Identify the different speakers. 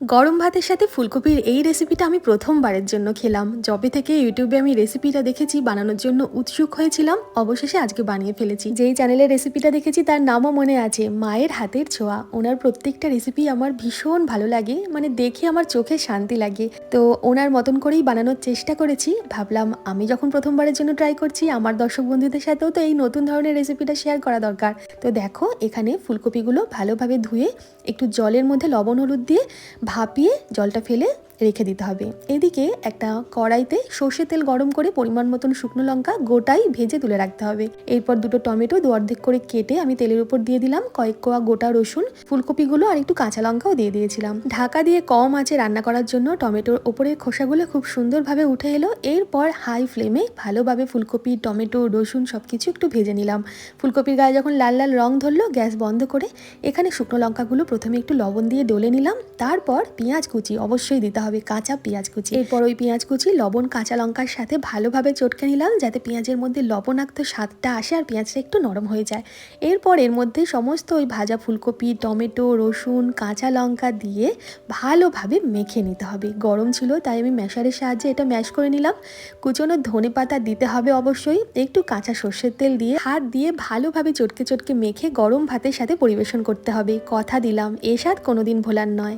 Speaker 1: গরম ভাতের সাথে ফুলকপির এই রেসিপিটা আমি প্রথমবারের জন্য খেলাম। যবে থেকে ইউটিউবে আমি রেসিপিটা দেখেছি, বানানোর জন্য উৎসুক হয়েছিলাম, অবশেষে আজকে বানিয়ে ফেলেছি। যেই চ্যানেলে রেসিপিটা দেখেছি তার নামও মনে আছে, মায়ের হাতের ছোঁয়া। ওনার প্রত্যেকটা রেসিপি আমার ভীষণ ভালো লাগে, মানে দেখে আমার চোখে শান্তি লাগে। তো ওনার মতন করেই বানানোর চেষ্টা করেছি। ভাবলাম আমি যখন প্রথমবারের জন্য ট্রাই করছি, আমার দর্শক বন্ধুদের সাথেও তো এই নতুন ধরনের রেসিপিটা শেয়ার করা দরকার। তো দেখো, এখানে ফুলকপিগুলো ভালোভাবে ধুয়ে একটু জলের মধ্যে লবণ হলুদ দিয়ে ভাপিয়ে জলটা ফেলে রেখে দিতে হবে। এদিকে একটা কড়াইতে সর্ষের তেল গরম করে পরিমাণ মতন শুকনো লঙ্কা গোটাই ভেজে তুলে রাখতে হবে। এরপর দুটো টমেটো অর্ধেক করে কেটে আমি তেলের উপর দিয়ে দিলাম, কয়েক কোয়া গোটা রসুন, ফুলকপিগুলো আর একটু কাঁচা লঙ্কাও দিয়ে দিয়েছিলাম। ঢাকা দিয়ে কম আঁচে রান্না করার জন্য টমেটোর ওপরের খোসাগুলো খুব সুন্দরভাবে উঠে এলো। এরপর হাই ফ্লেমে ভালোভাবে ফুলকপি, টমেটো, রসুন সবকিছু একটু ভেজে নিলাম। ফুলকপির গায়ে যখন লাল লাল রং ধরলো, গ্যাস বন্ধ করে এখানে শুকনো লঙ্কাগুলো প্রথমে একটু লবণ দিয়ে ডলে নিলাম। তারপর পেঁয়াজ কুচি অবশ্যই দিতে হবে, কাঁচা পেঁয়াজ কুচি। এরপর ওই পেঁয়াজ কুচি লবণ কাঁচা লঙ্কার সাথে ভালোভাবে চটকে নিলাম, যাতে পেঁয়াজের মধ্যে লবণাক্ত স্বাদটা আসে আর পেঁয়াজটা একটু নরম হয়ে যায়। এরপর এর মধ্যে সমস্ত ওই ভাজা ফুলকপি, টমেটো, রসুন, কাঁচা লঙ্কা দিয়ে ভালোভাবে মেখে নিতে হবে। গরম ছিল তাই আমি ম্যাশারের সাহায্যে এটা ম্যাশ করে নিলাম। কুচনো ধনে পাতা দিতে হবে অবশ্যই। একটু কাঁচা সর্ষের তেল দিয়ে হাত দিয়ে ভালোভাবে চটকে চটকে মেখে গরম ভাতের সাথে পরিবেশন করতে হবে। কথা দিলাম, এ স্বাদ কোনোদিন ভোলার নয়।